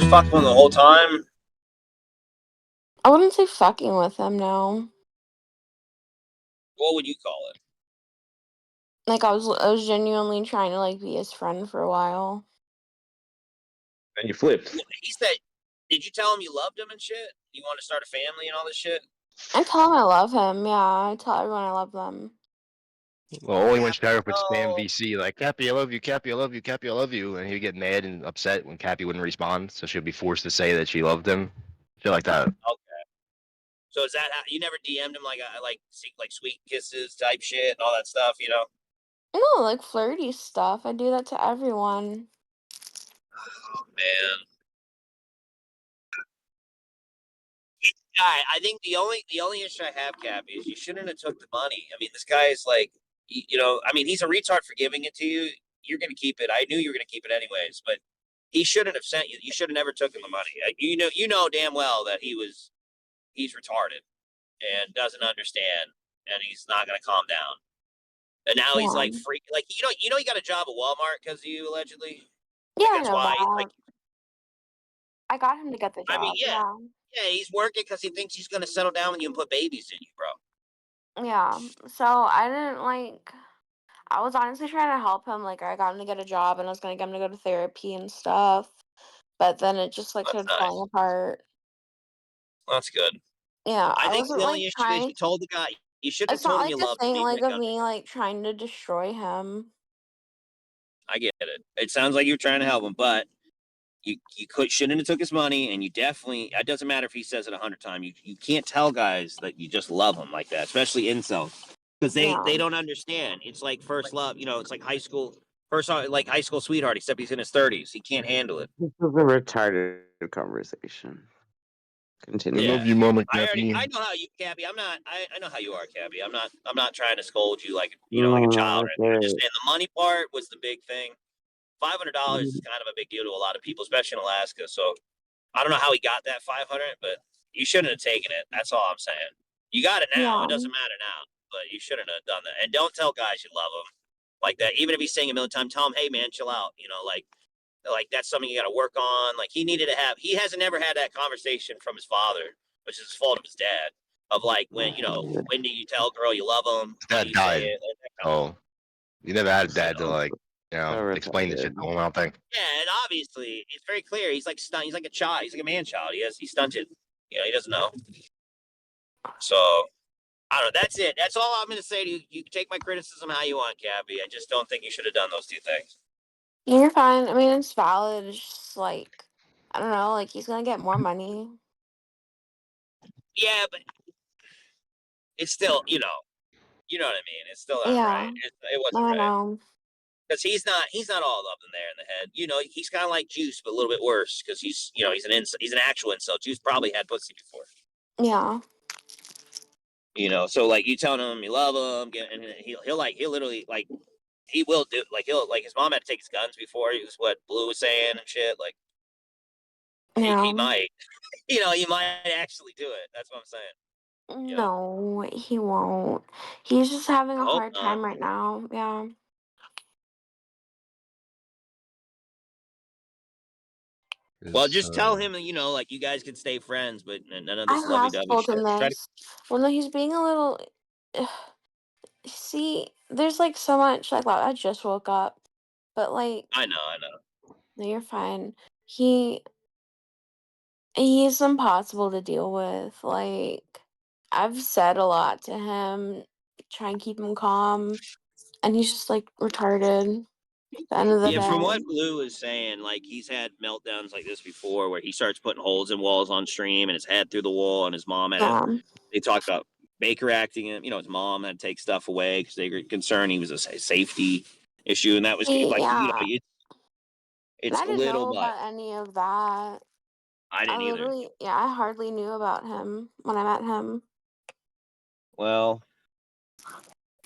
fucking with him the whole time? I wouldn't say fucking with him, no. What would you call it? Like I was genuinely trying to like be his friend for a while. And you flipped. He said, did you tell him you loved him and shit? You want to start a family and all this shit? I tell him I love him, yeah. I tell everyone I love them. Well, only when Sheriff would spam No. VC like, Capy, I love you, Capy, I love you, Capy, I love you. And he'd get mad and upset when Capy wouldn't respond. So she'd be forced to say that she loved him. Shit like that. Okay. So is that how you never DM'd him like sweet kisses type shit and all that stuff, you know? No, like flirty stuff. I do that to everyone. Oh man. I think the only issue I have, Cappy, is you shouldn't have took the money. I mean, this guy is like, you know, I mean, he's a retard for giving it to you. You're gonna keep it. I knew you were gonna keep it anyways, but he shouldn't have sent you. You should have never taken the money. You know damn well that he's retarded and doesn't understand, and he's not gonna calm down. And now he's Yeah. like freak, like he got a job at Walmart because of you allegedly. Yeah, Like I that's know why. that. Like I got him to get the I mean, job, yeah, yeah. yeah, he's working because he thinks he's gonna settle down with you and put babies in you, bro. Yeah. So I didn't like I was honestly trying to help him. Like I got him to get a job and I was gonna get him to go to therapy and stuff. But then it just like That's started nice. falling apart. That's good. Yeah, I I think wasn't the like only issue is trying. you told the guy you shouldn't have It's not told him like you a loved him thing even like if of gun. me like trying to destroy him. I get it. It sounds like you're trying to help him, but you shouldn't have took his money, and you definitely. It doesn't matter if he says it 100 times. You can't tell guys that you just love them like that, especially incels, because Yeah. they don't understand. It's like first love. You know, it's like high school like high school sweetheart, except he's in his 30s. He can't handle it. This is a retarded conversation. I Continue. Yeah. love you, Mama Capy. I know how you, Cappy. I know how you are, Cappy. I'm not trying to scold you like like a child No, or anything. I just okay. and the money part was the big thing. $500 is kind of a big deal to a lot of people, especially in Alaska. So I don't know how he got that 500, but you shouldn't have taken it. That's all I'm saying. You got it now. Yeah. It doesn't matter now, but you shouldn't have done that. And don't tell guys you love them like that. Even if he's saying a million times, tell him, "Hey, man, chill out." You know, like that's something you got to work on. Like he needed to have. He hasn't never had that conversation from his father, which is the fault of his dad. Of like when when do you tell a girl you love them? His How do dad you say died. it? That kind of, Oh, you never had a you dad to know. like, So explain the shit to retarded. him. I don't think. Yeah, and obviously it's very clear. He's like stunt. He's like a child. He's like a man child. He's stunted. You know, he doesn't know. So I don't know. That's it. That's all I'm going to say to you. You can take my criticism how you want, Cappy. I just don't think you should have done those two things. You're fine. I mean, it's valid. It's just like I don't know. Like he's gonna get more money. Yeah, but it's still, you know what I mean. It's still not right. Yeah. It wasn't I right know. because he's not all up in there in the head. You know, he's kind of like Juice, but a little bit worse because he's an actual incel. Juice probably had pussy before. Yeah. You know, so like you telling him you love him, and he'll literally like he will do like he'll like his mom had to take his guns before. He was what Blue was saying and shit. Like he Yeah. might, he might actually do it. That's what I'm saying. You know, No, he won't. He's just having I a hope hard not. time right now. Yeah. Well, just tell him, like you guys can stay friends, but none of I this lovey have dovey told shit. him Try to. this. Well, no, he's being a little. See, there's like so much like wow, I just woke up, but like, I know. no, you're fine. He he's impossible to deal with. Like, I've said a lot to him, try and keep him calm, and he's just like retarded. At the end of the Yeah, from what day, Blue is saying, like he's had meltdowns like this before, where he starts putting holes in walls on stream and his head through the wall, and his mom had to. yeah, They talked about Baker acting him. His mom had to take stuff away because they were concerned he was a safety issue, and that was like yeah. And it's I didn't little, know but about any of that. I I didn't either. literally, yeah, I hardly knew about him when I met him. Well,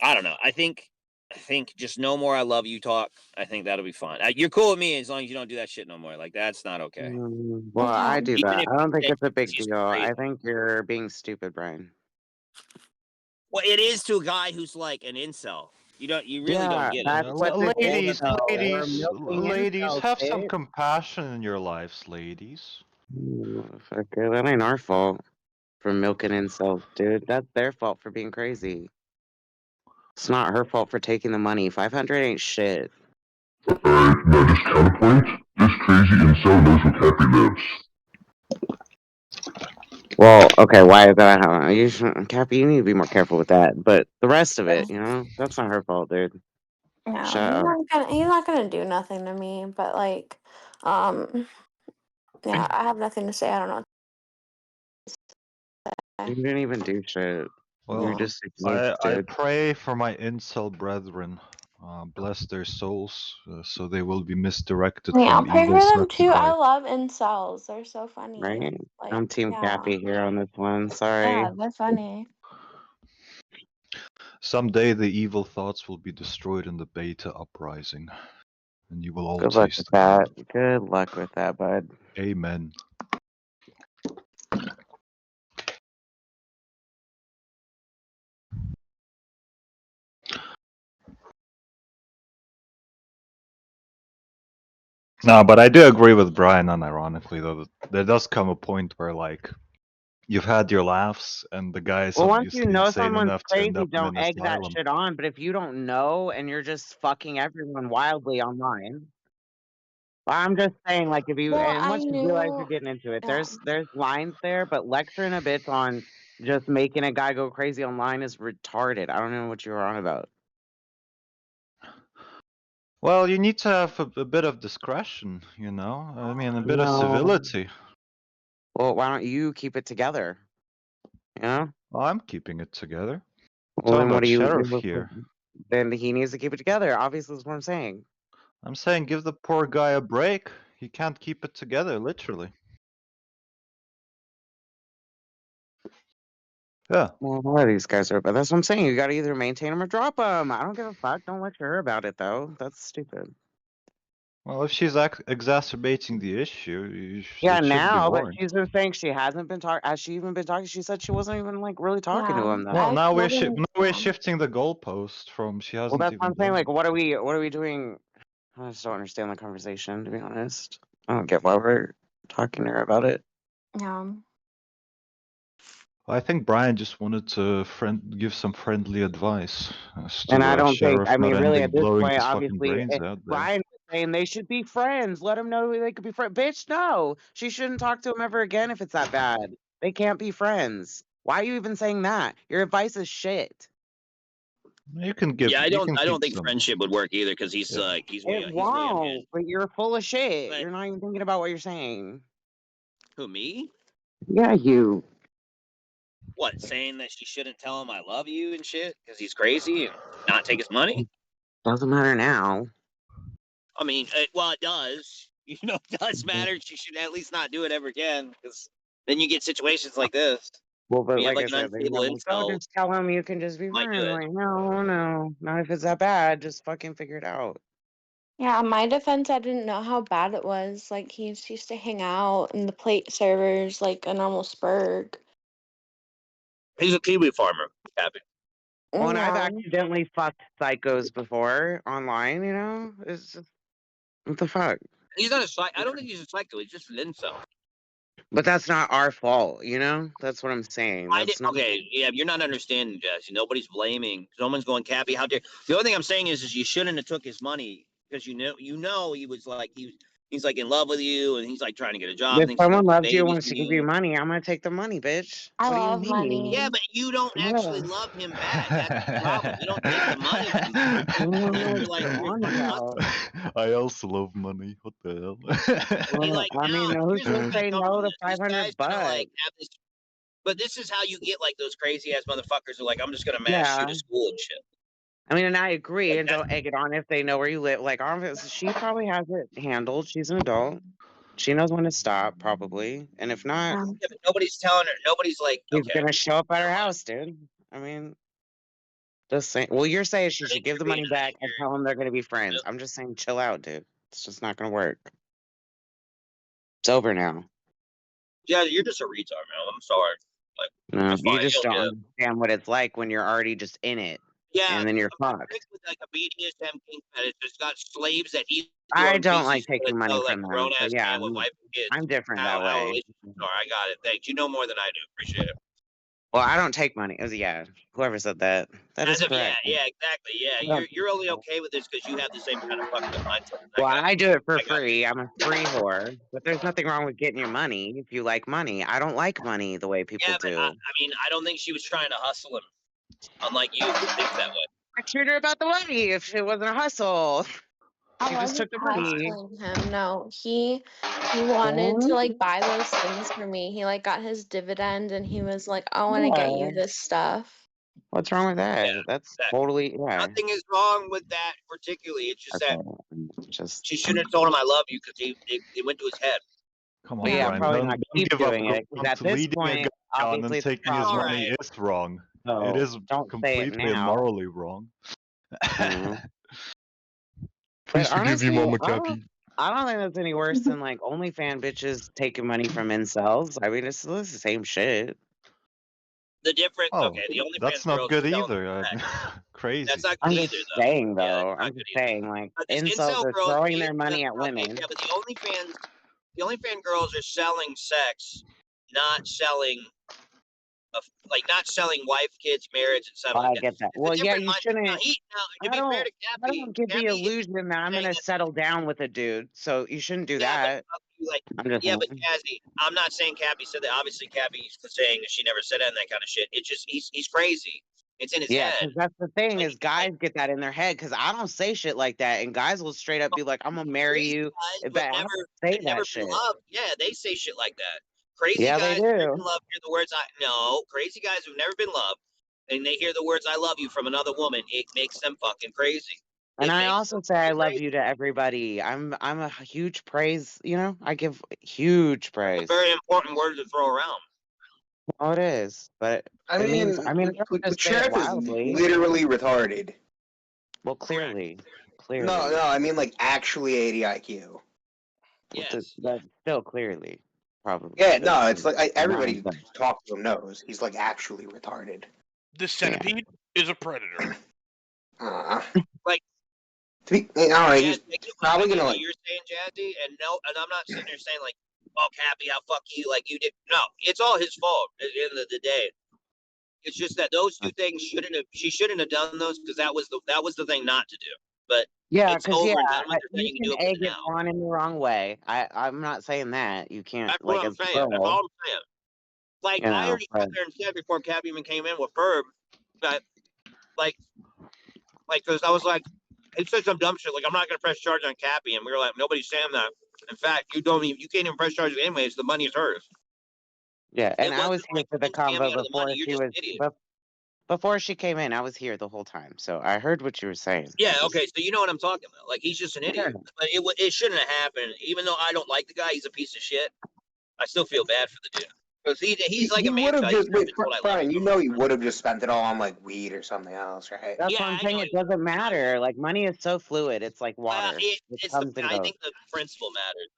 I don't know. I think just no more "I love you" talk. I think that'll be fine. You're cool with me as long as you don't do that shit no more. Like that's not okay. Well, I Okay. do Even that. if I he don't think says it's a big she's deal. crazy. I think you're being stupid, Brian. Well, it is to a guy who's like an incel. You really don't get it. that's what this is, Ladies, though. We're ladies, milking ladies, incels, have some bitch. compassion in your lives, ladies. Fuck it, that ain't our fault for milking incels, dude. That's their fault for being crazy. It's not her fault for taking the money. 500 ain't shit. Alright, now just counterpoint. This crazy incel knows where Capy lives. Well, okay, why is that? Cappy, you need to be more careful with that. But the rest of it, that's not her fault, dude. No, Shut up. he's not gonna do nothing to me, but like, yeah, I have nothing to say. I don't know. You didn't even do shit. Well, You just I existed. pray for my incel brethren. Bless their souls, so they will be misdirected Yeah, I'll from pray evil for them such too. I life. love incels. They're so funny. Right? Like, I'm Team yeah, Cappy here on this one. Sorry. yeah, they're funny. Someday the evil thoughts will be destroyed in the beta uprising, and you will all Good luck taste with the that. blood. Good luck with that, bud. Amen. No, but I do agree with Brian, unironically, though. There does come a point where, like, you've had your laughs, and the guy is Well, once you obviously know insane someone's enough to end crazy, up in don't an egg that asylum. shit on. But if you don't know and you're just fucking everyone wildly online, I'm just saying, like, if you Well, and I once you realize you're knew. getting into it, Yeah. there's lines there, but lecturing a bitch on just making a guy go crazy online is retarded. I don't know what you're on about. Well, you need to have a bit of discretion, you know? I mean, a bit of No. civility. Well, why don't you keep it together? You know? Well, I'm keeping it together. Well, Talking then what about do Sheriff here. then he needs to keep it together. Obviously, that's what I'm saying. I'm saying give the poor guy a break. He can't keep it together, literally. Yeah. Well, a lot of these guys are, but that's what I'm saying. You got to either maintain them or drop them. I don't give a fuck. Don't lecture her about it, though. That's stupid. Well, if she's exacerbating the issue, Yeah, it should be now, but warned. she's been saying she hasn't been talking. Has she even been talking? She said she wasn't even like really talking to Yeah. him. Though. Well, I now told him. we're Yeah. shifting the goalpost from she Well, hasn't that's what even I'm saying. done. Like, what are we doing? I just don't understand the conversation, to be honest. I don't get why we're talking to her about it. Yeah. I think Brian just wanted to give some friendly advice as And I to don't think, Sheriff I not mean, really, at ending this blowing point, his fucking obviously, brains out there. Brian was saying they should be friends. Let them know they could be friends. Bitch, no. She shouldn't talk to him ever again if it's that bad. They can't be friends. Why are you even saying that? Your advice is shit. You can give. Yeah, I You don't. can I don't keep think some. friendship would work either because he's Yeah. he's It he's way on his. won't, but you're full of shit. But You're not even thinking about what you're saying. who, me? Yeah, you. What, saying that she shouldn't tell him I love you and shit because he's crazy and not take his money? Doesn't matter now. I mean, well, it does. You know, it does matter. She should at least not do it ever again because then you get situations like this. Well, but You have like like I an said, unstable they're like, oh, incel. just tell him you can just be Might do friends. it. Like, no, no. Not if it's that bad. Just fucking figure it out. Yeah, in my defense, I didn't know how bad it was. Like, he used to hang out in the plate servers like a normal spurg. He's a kiwi farmer, Capy. Well, and I've Yeah. accidentally fucked psychos before online, you know? It's just, what the fuck? He's not a psych. I don't think he's a psycho. He's just an incel. But that's not our fault, you know? That's what I'm saying. I did. That's not. Okay, yeah, you're not understanding, Jesse. Nobody's blaming. Someone's going, Cappy, how dare? The only thing I'm saying is you shouldn't have took his money because you know he was like he's like in love with you and he's like trying to get a job. If Thinks he's someone gonna loves you and wants babysit to give you you. money, I'm gonna take the money, bitch. I What do you love mean? Yeah, money. but you don't actually Yeah. love him back. That's the problem. You don't take the money from him. I don't know You're what like you're you're on about. I also love money. What the hell? he Well, like I mean, now. who's Here's what's gonna gonna say come no from to this. This guy's 500 gonna bucks? like have this. But this is how you get like those crazy ass motherfuckers who are like, I'm just gonna mass Yeah. shoot a school and shit. I mean, and I agree, Like and that. don't egg it on if they know where you live. Like, obviously, she probably has it handled. She's an adult. She knows when to stop, probably. And if not, Yeah. Yeah, but nobody's telling her. Nobody's like, he's okay, gonna show up at never her mind. house, dude. I mean, just saying. Well, you're saying she I should think give you're the being. money I back think and you're. tell them they're gonna be friends. I'm just saying, chill out, dude. It's just not gonna work. It's over now. Yeah, you're just a retard, man. I'm sorry. Like, No, it's you fine. You just don't don't get it. understand what it's like when you're already just in it. Yeah, and then you're a fucked. chick with like a BDSM kink fetish that's got slaves that eat your I own don't feces like taking money like from a them. grown So ass yeah, man with wife and kids. I'm different How that way. relationships are. I got it. Thanks. You know more than I do. Appreciate it. Well, I don't take money. Yeah, whoever said that, that As is of correct. yeah, exactly. Yeah, I don't you're only okay with this because you have the same kind of fucked up mindset. Well, I do it for I got free. I'm a free whore, but there's nothing wrong with getting your money if you like money. I don't like money the way people Yeah, but I do. mean, I don't think she was trying to hustle him. Unlike you, who thinks that way. I treat her about the money if it wasn't a hustle. I She just wasn't took the money. hustling him. No, he wanted to like buy those things for me. He like got his dividend and he was like, I want to get you Yeah. this stuff. What's wrong with that? Yeah, That's exactly. totally Nothing is wrong with that particularly. It's just that Just she shouldn't have told him I love you because it went to his head. Come But on, yeah, Yeah. Brian. probably Don't not don't keep give up doing it because hope. at this Leading a guy point, on obviously and it's a taking his problem. money is wrong. It So is don't say it completely and now. morally wrong. Mhm. Please But forgive me, honestly, Mama I don't, Cappy. I don't think that's any worse than like OnlyFans bitches taking money from incels. I mean, it's the same shit. The difference, Oh, okay, the that's OnlyFans not girls good are selling either. sex. Crazy. That's not I'm good just either, though. saying, Yeah, though. that's not I'm good just either. saying, like, But this incels incel are girls, throwing their money at okay, women. yeah, but the OnlyFans girls are selling sex, not selling, not selling wife, kids, marriage, and stuff Oh, like I that. get that. It's a Well, yeah, different you mind. Now, shouldn't. to I be fair don't. to I Cappy, don't give the Cappy is illusion that I'm saying gonna that, settle down with a dude. So you shouldn't do yeah, but that. like, I'm just. yeah, but Jazzy, I'm not saying Cappy said that. Obviously, Cappy's saying that she never said that and that kind of shit. It's just he's crazy. It's in his Yeah, head. because that's the thing Like, is guys get that in their head because I don't say shit like that, and guys will straight up be like, "I'm gonna marry crazy you," guys who but I have don't never say never that been shit. loved, yeah, they say shit like that. Crazy Yeah, they guys who've never been do. loved hear the words I no. Crazy guys who've never been loved and they hear the words "I love you" from another woman. It makes them fucking crazy. And It I makes also them say I fucking love crazy. you to everybody. I'm a huge praise. I give huge That's a praise. very important word to throw around. Oh, it is, but I it means. mean, I mean, I don't just say it Sheriff is wildly. literally retarded. Well, clearly, No, clearly. no, I mean like actually 80 IQ. Yes. That's still clearly, probably. Yeah, But no, it's like everybody not- who's talked to him knows he's like actually retarded. The centipede is a predator. Uh, Like, to be, I don't know, yeah, he's I get probably what gonna like. you're saying, Jazzy, and no, and I'm not sitting there saying like, "Oh, Cappy, how fuck you?" Like you did. No, it's all his fault at the end of the day. It's just that those two things she shouldn't have done those because that was the thing not to do. But Yeah, it's because over and done with. There's you nothing you can can do about it egg it now. on in the wrong way. I'm not saying that you can't That's like what I'm as a saying. That's girl, all I'm saying. Like I already but sat there and said before Cappy even came in with Ferb that like because I was like, he said some dumb shit like I'm not gonna press charge on Cappy, and we were like, nobody's saying that. In fact, you can't even press charges anyways. The money is hers. yeah. And It I was wasn't here like for the scam me convo out of the money. You're just an idiot. before she came in. I was here the whole time, so I heard what you were saying. Yeah, okay, so you know what I'm talking about. Like he's just an idiot. But it shouldn't have happened. Even though I don't like the guy, he's a piece of shit. I still feel bad for the dude because he's like He a man would have child. He's just never wait, been told I love Brian. you. You know, he would have just spent it all on like weed or something else, right? That's Yeah, what I'm I saying. know. It doesn't matter. Like money is so fluid. It's like Well, water. It it's the. comes and I goes. think the principle matters,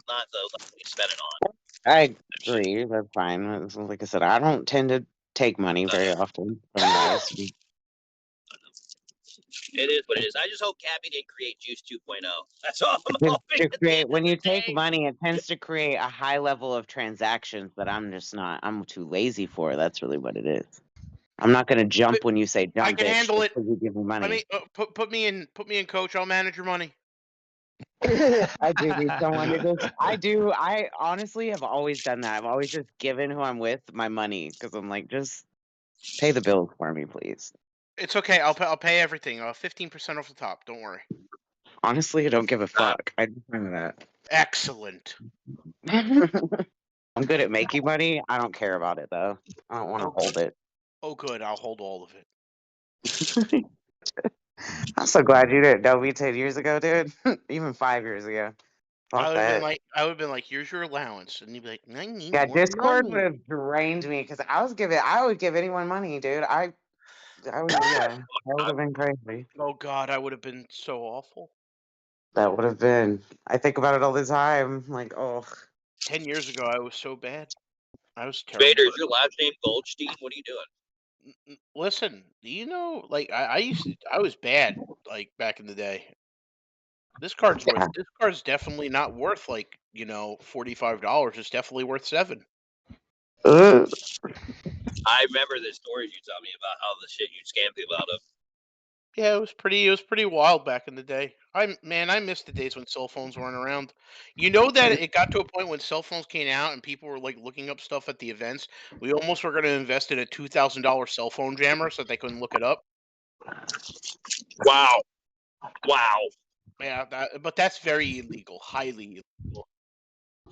not the what you spend it on. I agree. That's fine. Like I said, I don't tend to take money very often from guys. It is what it is. I just hope Cappy didn't create Juice 2.0. That's all I'm hoping. At the end When of you the take day. money, it tends to create a high level of transactions that I'm just not. I'm too lazy for. That's really what it is. I'm not going to jump when you say jump. I can bitch, handle it. because you give me money. Let me put me in, coach. I'll manage your money. I do need someone to just. I do. I honestly have always done that. I've always just given who I'm with my money because I'm like, just pay the bills for me, please. It's okay. I'll pay everything. 15% off the top. Don't worry. Honestly, I don't give a fuck. I just find that. Excellent. I'm good at making money. I don't care about it though. I don't want to hold it. Oh, good. I'll hold all of it. I'm so glad you didn't know me 10 years ago, dude. Even 5 years ago. I Fuck would have that. been like, here's your allowance, and you'd be like, I need Yeah, more Discord would money. have drained me because I would give anyone money, dude. I would, yeah, that would have been crazy. Oh God, I would have been so awful. That would have been. I think about it all the time. Like, oh, 10 years ago, I was so bad. I was terrible. Vader, is your last name Goldstein? What are you doing? Listen, you know, like I was bad like back in the day. This card's worth. Yeah. This card's definitely not worth like $45. It's definitely worth 7. Ugh. I remember the stories you told me about how the shit you scam people out of. Yeah, it was pretty. It was pretty wild back in the day. I miss the days when cell phones weren't around. You know that it got to a point when cell phones came out and people were like looking up stuff at the events. We almost were going to invest in a $2,000 cell phone jammer so that they couldn't look it up. Wow. Wow. Yeah, but that's very illegal. Highly illegal.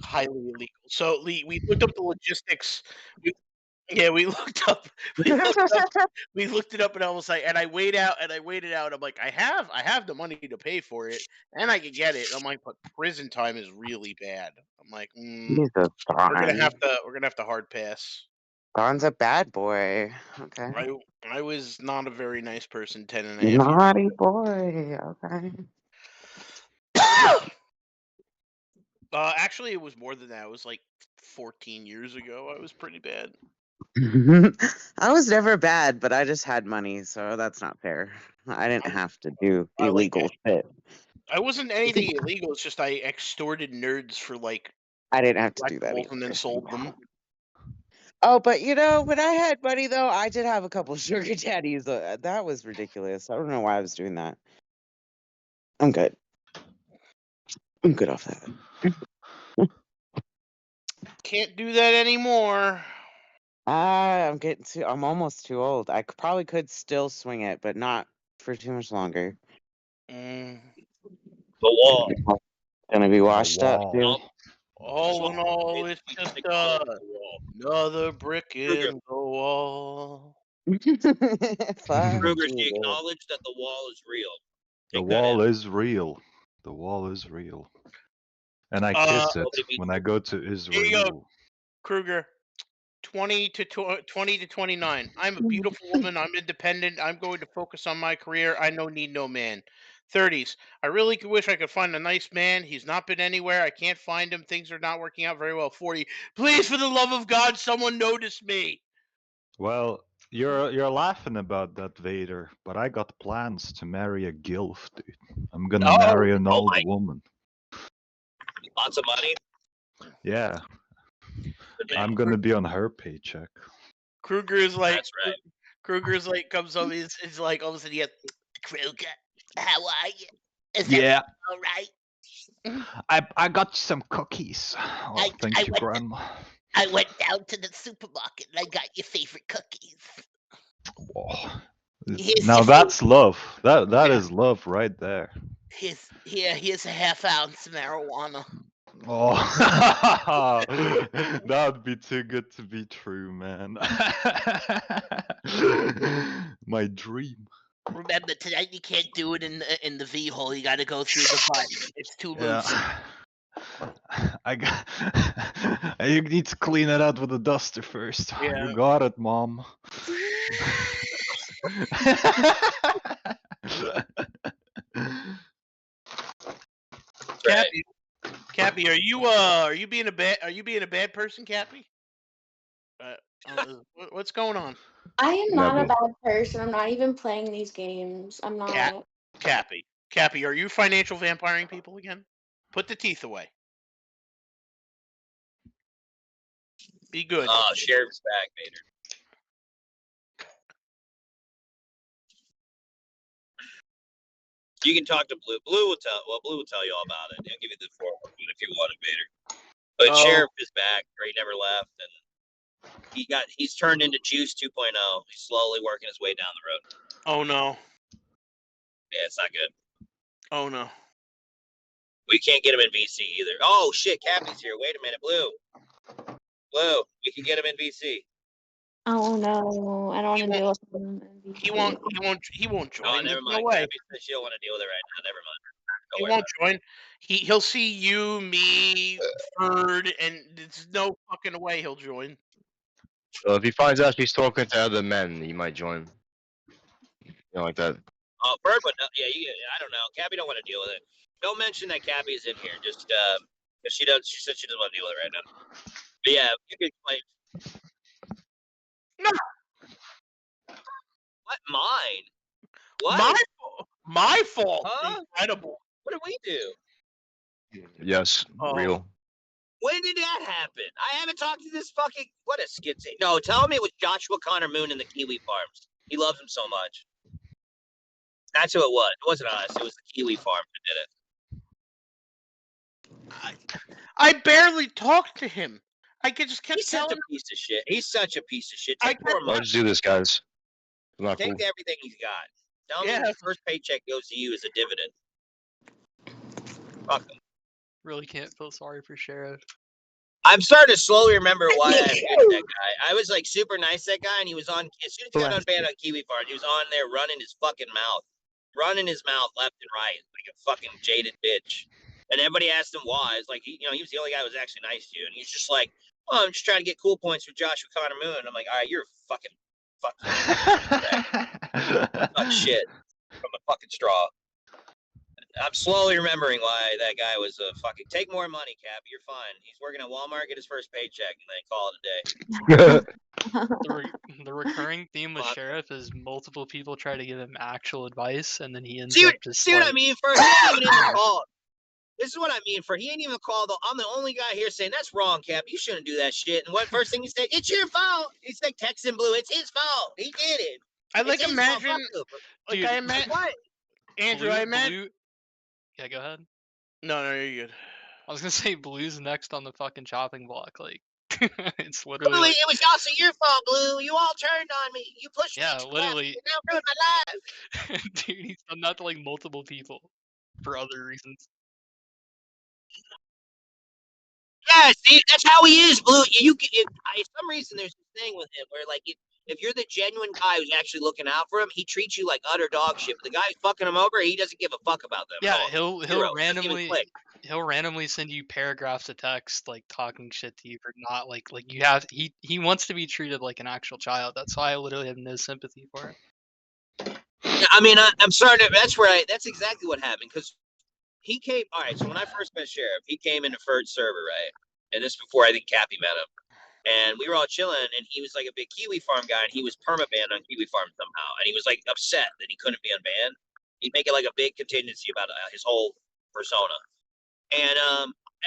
Highly illegal. So we looked up the logistics. We, yeah, we looked up. We looked up. We looked it up, and I was like, and I weighed out, and I weighed it out. I'm like, I have the money to pay for it, and I could get it. I'm like, but prison time is really bad. I'm like, Jesus, Dawn. we're gonna have to hard pass. Dawn's a bad boy. Okay. I I was not a very nice person 10.5 years Naughty boy. Okay. Actually, it was more than that. It was like 14 years ago. I was pretty bad. I was never bad, but I just had money, so that's not fair. I didn't have to do illegal shit. I wasn't anything illegal. It's just I extorted nerds for like I didn't have to do that collectibles and then either. sold them. Oh, but when I had money though, I did have a couple sugar daddies. That was ridiculous. I don't know why I was doing that. I'm good. I'm good off that. Can't do that anymore. I'm almost too old. I probably could still swing it, but not for too much longer. Mm. The wall. Gonna be washed up, wall. dude. All in all, it's We just just call it the wall. another brick Kruger. in the wall. Fuck Kruger, you, she dude. acknowledged that the wall is real. The Take that wall in. is real. The wall is real. And I Uh, kiss it LGBT. when I go to Here you go, Israel. Kruger. 20 to 29. I'm a beautiful woman. I'm independent. I'm going to focus on my career. I no need no man. 30s. I really wish I could find a nice man. He's not been anywhere. I can't find him. Things are not working out very well. 40. Please, for the love of God, someone notice me. Well, you're laughing about that, Vader, but I got plans to marry a gilf, dude. I'm gonna marry an Oh old my- woman. Lots of money. Yeah, Good man. I'm gonna be on her paycheck. Kruger is like, That's right. Kruger's like, comes over. He's like, all of a sudden, he gets, Kruger, how are you? Is Yeah, all right? I got some cookies. Oh, thank you, Grandma. I went down to the supermarket and I got your favorite cookies. Oh. Here's Now your that's love. That is love right there. Here's a half ounce marijuana. Oh, that would be too good to be true, man. My dream. Remember, tonight you can't do it in the V hole. You got to go through the butt. It's too loose. Yeah. I got. You need to clean it out with a duster first. Yeah. You got it, Mom. Right. Capy, are you being a bad person, Capy? What's going on? I am not a Never. bad person. I'm not even playing these games. I'm not. Capy, are you financial vampiring people again? Put the teeth away. Be good. Sheriff's back, Vader. You can talk to Blue. Blue will tell you all about it. He'll give you the 411 if you want it, Vader. But Sheriff is back, or he never left, and he's turned into Juice 2.0. He's slowly working his way down the road. Oh no. Yeah, it's not good. Oh no. We can't get him in VC either. Oh shit, Capy's here. Wait a minute, Blue. We can get him in VC. Oh no, I don't want to deal with him. He won't join. Oh, never mind. No way. Capy says she don't want to deal with it right now. Never mind. He won't join. He'll see you, me, Bird, and there's no fucking way he'll join. So if he finds out she's talking to other men, he might join. You know, like that. Oh, Bird would. Yeah, I don't know. Capy don't want to deal with it. Don't mention that Capy is in here. Just because she said she doesn't want to deal with it right now. But yeah, you can explain. No. What? My fault. Huh? Incredible. What did we do? Yes, Oh. real. When did that happen? I haven't talked to this fucking what a skitsy. No, tell me it was Joshua Connor Moon in the Kiwi Farms. He loves him so much. That's who it was. It wasn't us. It was the Kiwi Farm that did it. I barely talked to him. I just kept He's such telling a piece of shit. He's such a piece of shit. I Take more Why money. don't you do this, guys? It's not Take cool. everything he's got. Tell Yeah. me his first paycheck goes to you as a dividend. Fuck him. Really can't feel sorry for Sheriff. I'm starting to slowly remember why I hated that guy. I was like super nice to that guy, and he was on. As soon as he got unbanned on Kiwi Farm, he was on there running his fucking mouth, left and right, like a fucking jaded bitch. And everybody asked him why. It's like he was the only guy who was actually nice to you, and he's just like, "Oh, I'm just trying to get cool points for Joshua Connor Moon." And I'm like, "All right, you're a fucking fuck shit from a fucking straw." I'm slowly remembering why that guy was a fucking. Take more money, Capy. You're fine. He's working at Walmart, get his first paycheck, and then call it a day. The recurring theme with Sheriff is multiple people try to give him actual advice, and then he ends See up just what like, I mean? For he ain't even in the call. This is what I mean. For he ain't even called. Though I'm the only guy here saying that's wrong, Cap. You shouldn't do that shit. And what first thing he said? It's your fault. He's like texting Blue. It's his fault. He did it. I like It's his fault. imagine Fuck him. like Dude, I imagine What? Andrew, I imagine Yeah, go ahead. No, you're good. I was gonna say Blue's next on the fucking chopping block. Like, it's Blue, literally like, it was also your fault, Blue. You all turned on me. You pushed me. yeah, too hard. literally, You now ruined my life. dude, he's done that to like multiple people for other reasons. Yeah, see, that's how he is, Blue. For some reason, there's this thing with him where, like, if you're the genuine guy who's actually looking out for him, he treats you like utter dog shit. But the guy fucking him over, he doesn't give a fuck about them. Yeah, at all. Zero. Doesn't even click. he'll randomly send you paragraphs of text like talking shit to you for not like you have he wants to be treated like an actual child. That's why I literally have no sympathy for him. Yeah, I mean, I'm sorry. That's exactly what happened because he came. All right, so when I first met Sheriff, he came into Ferd's server, right? And this before I think Capy met him. And we were all chilling, and he was like a big Kiwi Farm guy, and he was permabanned on Kiwi Farm somehow. And he was like upset that he couldn't be unbanned. He'd make it like a big contingency about his whole persona. And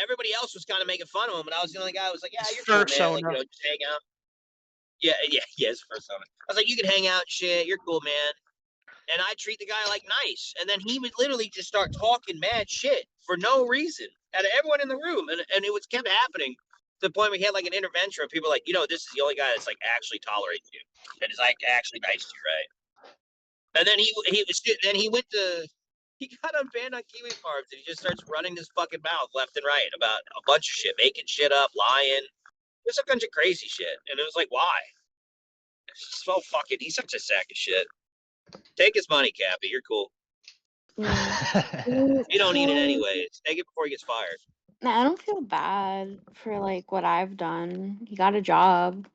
everybody else was kind of making fun of him, and I was the only guy who was like, "Yeah, you're cool, man. Like, just hang out." Yeah, his persona. I was like, "You can hang out, shit. You're cool, man." And I treat the guy like nice, and then he would literally just start talking mad shit for no reason at everyone in the room, and it was kept happening to the point where he had like an intervention where people were like, this is the only guy that's like actually tolerates you and is like actually nice to you, right? And then he got unbanned on Kiwi Farms, and he just starts running his fucking mouth left and right about a bunch of shit, making shit up, lying, just a bunch of crazy shit, and it was like, why? It's so fucking. He's such a sack of shit. Take his money, Capy. You're cool. You don't need it anyways. Take it before he gets fired. I don't feel bad for like what I've done. He got a job.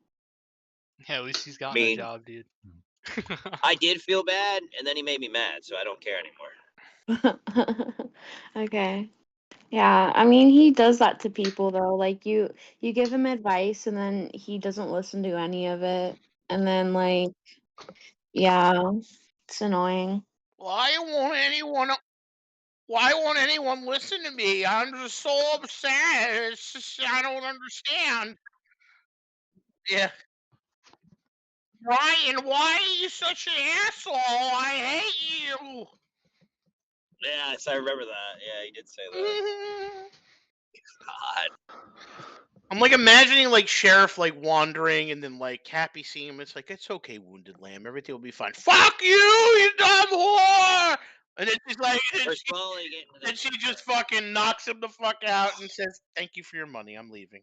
Yeah, at least he's gotten a job, dude. I did feel bad, and then he made me mad, so I don't care anymore. Okay. Yeah, I mean he does that to people though. Like you give him advice and then he doesn't listen to any of it. And then like yeah, it's annoying. Why won't anyone listen to me? I'm just so upset. It's just I don't understand. Yeah. Brian, why are you such an asshole? I hate you. Yes, I remember that. Yeah, he did say that. God. I'm like imagining like Sheriff like wandering and then like Capy seeing him. It's like, it's okay, Wounded Lamb. Everything will be fine. Fuck you dumb whore! And then she's like, and she just fucking knocks him the fuck out and says, "Thank you for your money. I'm leaving."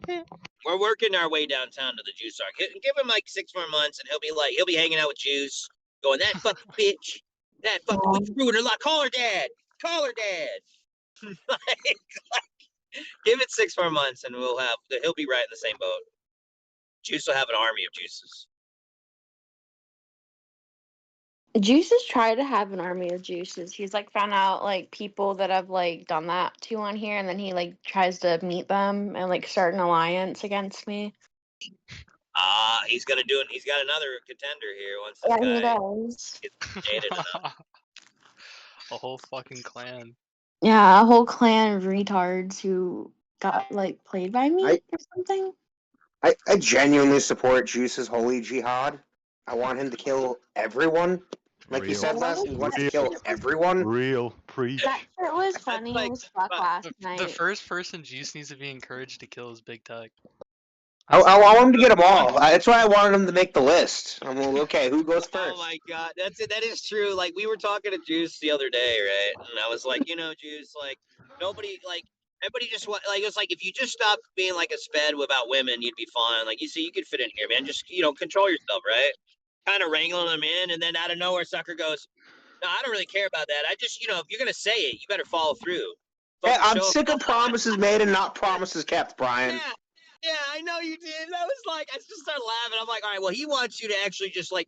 We're working our way downtown to the Juice Arc. Give him like 6 more months, and he'll be hanging out with Juice, going, "That fucking bitch, that fucking we screwed her lot. Call her dad. Give it 6 more months, and he'll be right in the same boat. Juice will have an army of Juices. Juices tried to have an army of Juices. He's like found out like people that have like done that to on here, and then he like tries to meet them and like start an alliance against me. He's gonna do it. He's got another contender here once this Yeah, he guy does. gets jaded enough. A whole fucking clan. Yeah, a whole clan of retards who got like played by me I- or something. I genuinely support Juice's holy jihad. I want him to kill everyone. Like he Real. said last, he wants to Real. kill everyone. Real preach. That shit was funny like- as fuck but last The night. first person Juice needs to be encouraged to kill is Big Tech. I want him to get them all. That's why I wanted him to make the list. I'm like, okay, who goes Oh first? my god, that's it. That is true. Like we were talking to Juice the other day, right? And I was like, Juice, like nobody, like everybody just like it's like if you just stopped being like a sped about women, you'd be fine. Like you see, you could fit in here, man. Just control yourself, right? Kind of wrangling them in, and then out of nowhere, sucker goes, "No, I don't really care about that. I just, if you're gonna say it, you better follow through." Yeah, Fucking I'm show. sick of promises made and not promises kept, Brian. Yeah, I know you did. I was like, I just started laughing. I'm like, all right, well, he wants you to actually just like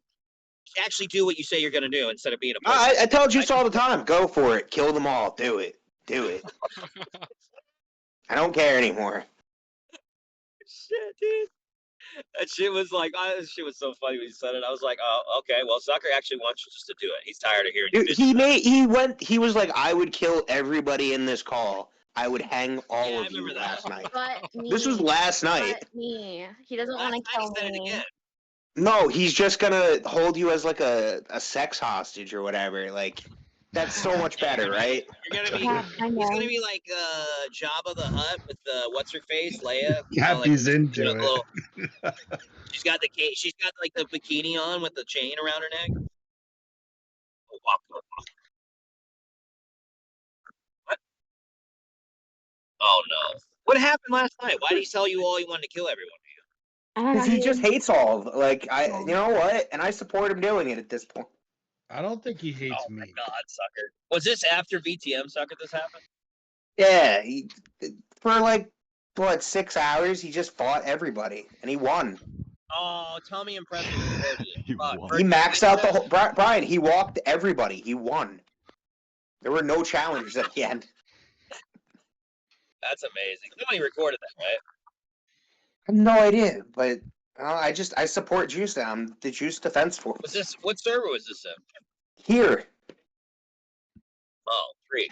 actually do what you say you're gonna do instead of being a pussy. I tell Juice all the time, go for it, kill them all, do it, do it. I don't care anymore. Shit, dude. That shit was like, that shit was so funny when you said it. I was like, oh, okay. Well, Sucker actually wants you just to do it. He's tired of hearing you. Dude, he was like, I would kill everybody in this call. I would hang all Yeah, I of you remember that. last night. But me. This was last night. But me. He doesn't Last want to night he kill said it me. again. No, he's just gonna hold you as like a sex hostage or whatever. Like, that's so much better, right? You're gonna be. Yeah, I He's know. gonna be like Jabba the Hutt with what's her face, Leia. Capy's into a it. little, she's got the case. She's got like the bikini on with the chain around her neck. What? Oh no! What happened last night? Why did he tell you all he wanted to kill everyone? I don't know. Because he just hates all of it. Like, Yeah. you know what? And I support him doing it at this point. I don't think he hates Oh my me. god, Sucker! Was this after VTM, Sucker? This happened? Yeah, for like, what, 6 hours, he just fought everybody, and he won. Oh, tell me impressive recorded it. You Fuck, won. Bert, He you maxed did out the that? whole. Brian, he walked everybody. He won. There were no challengers at the end. That's amazing. Nobody recorded that, right? I have no idea, but I support Juice now. I'm the Juice Defense Force. Was this what server was this in? Here. Oh, 3.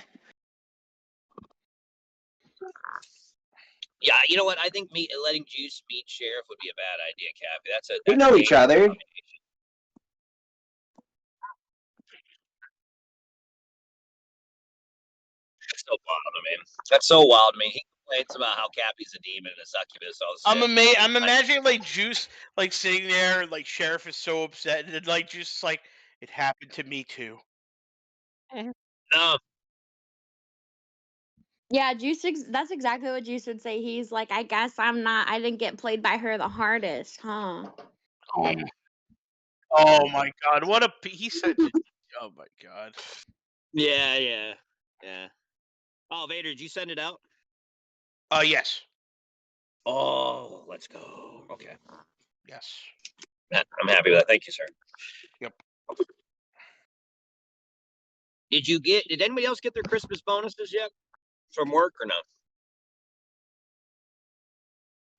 Yeah, you know what? I think letting Juice meet Sheriff would be a bad idea, Capy. That's We know each other. That's so wild to me. That's so wild to me. He complains about how Cappy's a demon and a succubus. All this shit. I'm imagining like Juice like sitting there, and, like Sheriff is so upset, and then like Juice is like, it happened to me too. No, Yeah, that's exactly what Juice would say. He's like, I guess I didn't get played by her the hardest, huh? Oh my god, what he said. Oh my god. yeah. Oh, Vader, did you send it out? Yes. Oh, let's go. Okay. Yes. Yeah, I'm happy with that. Thank you, sir. Yep. Did anybody else get their Christmas bonuses yet from work or no?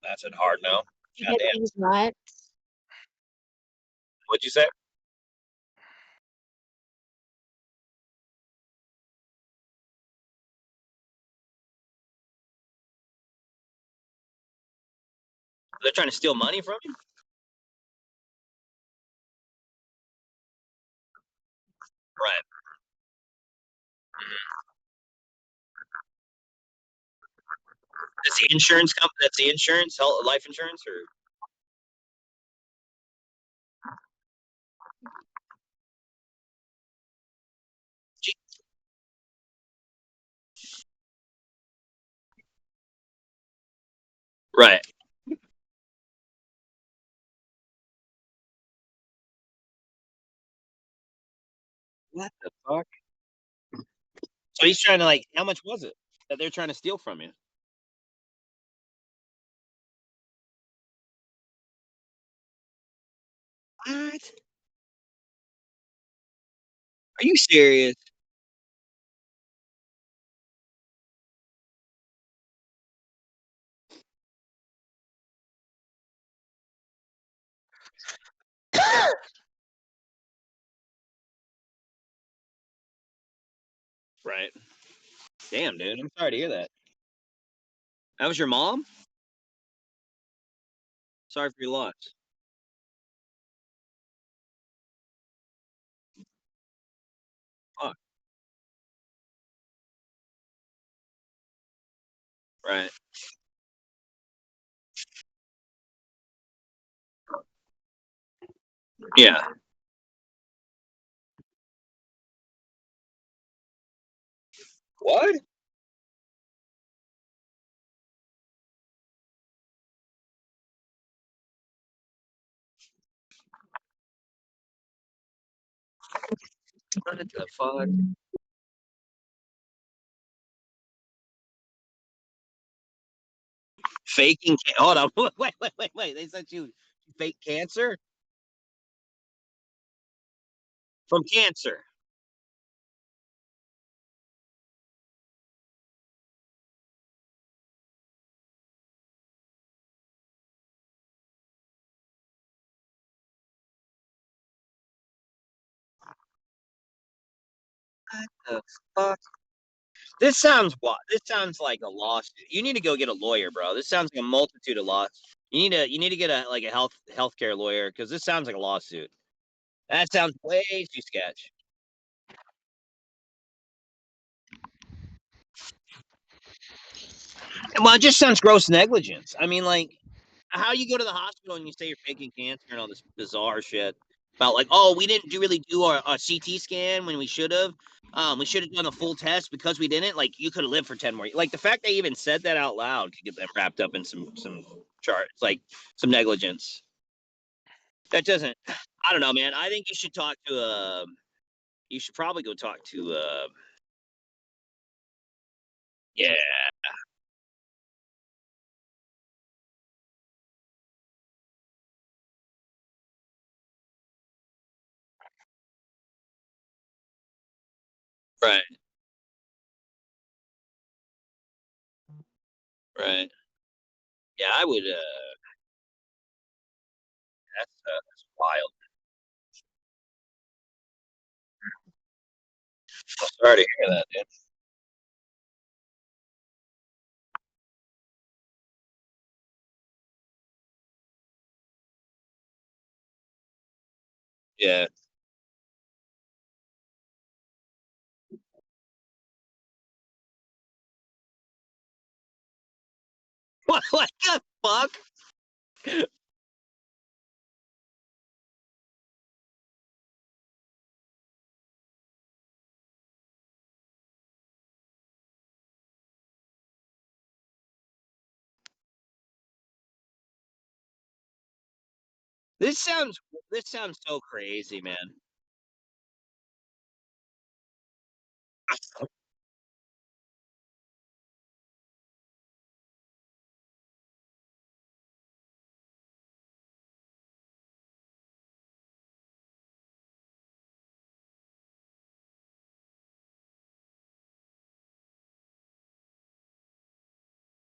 That's a hard no. You God get damn. these nuts. What'd you say? They're trying to steal money from you? Right. That's the insurance company. That's the insurance, life insurance, or right. What the fuck? So he's trying to how much was it that they're trying to steal from you? What? Are you serious? Right. Damn, dude. I'm sorry to hear that. That was your mom? Sorry for your loss. Fuck. Right. Yeah. What? What the fuck? Faking. Hold on. Wait. They said you fake cancer from cancer. What the fuck? This sounds what? This sounds like a lawsuit. You need to go get a lawyer, bro. This sounds like a multitude of lawsuits. You need to get a healthcare lawyer because this sounds like a lawsuit. That sounds way too sketch. Well, it just sounds gross negligence. I mean, like, how you go to the hospital and you say you're faking cancer and all this bizarre shit about like, oh, we didn't really do our CT scan when we should have. We should have done a full test because we didn't. Like, you could have lived for 10 more. Like the fact they even said that out loud could get them wrapped up in some charts, like some negligence. That doesn't. I don't know, man. I think you should talk to. You should probably go talk to. Yeah. Right. Right. Yeah, I would. That's wild. Sorry to hear that, dude. Yeah. What the fuck? This sounds so crazy, man.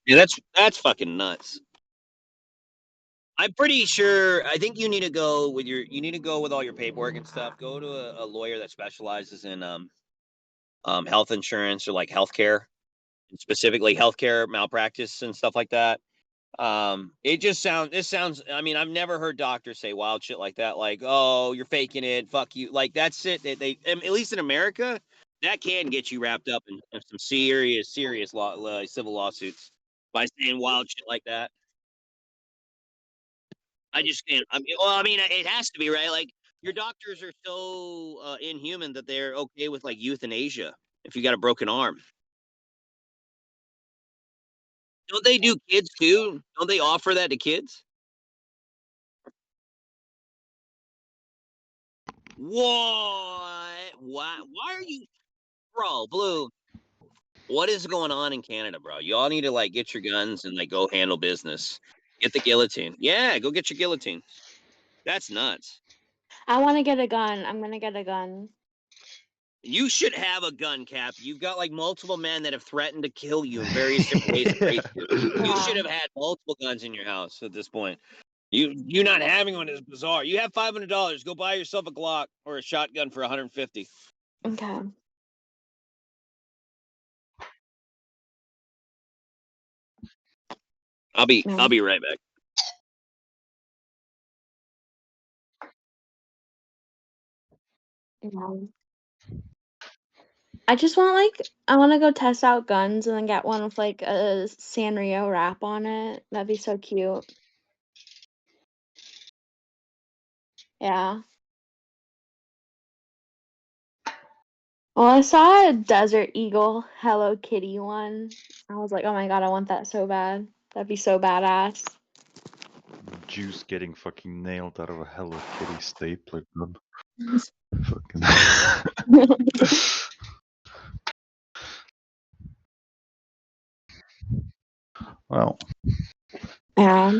Yeah, that's fucking nuts. I'm pretty sure. I think you need to go with you need to go with all your paperwork and stuff. Go to a lawyer that specializes in health insurance or like healthcare, specifically healthcare malpractice and stuff like that. It just sounds. This sounds. I mean, I've never heard doctors say wild shit like that. Like, oh, you're faking it. Fuck you. Like that's it. They at least in America, that can get you wrapped up in some serious civil lawsuits by saying wild shit like that. I just can't. I mean, well, I mean, it has to be right. Like your doctors are so inhuman that they're okay with like euthanasia if you got a broken arm. Don't they do kids too? Don't they offer that to kids? What? Why are you, bro? Blue. What is going on in Canada, bro? You all need to like get your guns and like go handle business. Get the guillotine. Yeah, go get your guillotine. That's nuts. I want to get a gun. I'm gonna get a gun. You should have a gun, Cap. You've got like multiple men that have threatened to kill you in various different ways and rape you. You should have had multiple guns in your house at this point. You not having one is bizarre. You have $500. Go buy yourself a Glock or a shotgun for 150. Okay. I'll be Yeah. right back. Yeah. I just want I want to go test out guns and then get one with like a Sanrio wrap on it. That'd be so cute. Yeah. Well, I saw a Desert Eagle Hello Kitty one. I was like, oh my god, I want that so bad. That'd be so badass. Juice getting fucking nailed out of a Hello Kitty stapler gun. Fucking. Well, Yeah.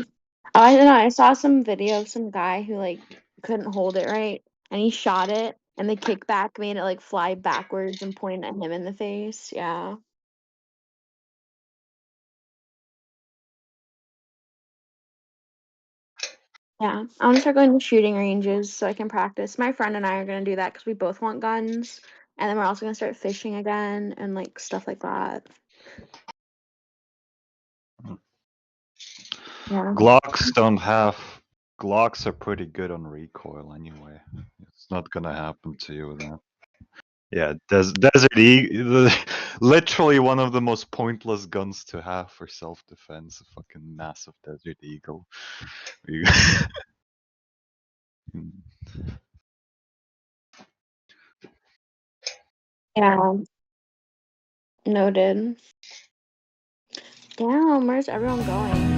Oh, I don't know. I saw some video of some guy who like couldn't hold it right, and he shot it, and the kickback made it like fly backwards and point at him in the face. Yeah. Yeah. I want to start going to shooting ranges so I can practice. My friend and I are gonna do that because we both want guns, and then we're also gonna start fishing again and like stuff like that. Yeah. Glocks don't have. Glocks are pretty good on recoil anyway. It's not gonna happen to you with that. Yeah, Desert Eagle, literally one of the most pointless guns to have for self-defense. A fucking massive Desert Eagle. You- Yeah. Noted. Damn, where's everyone going?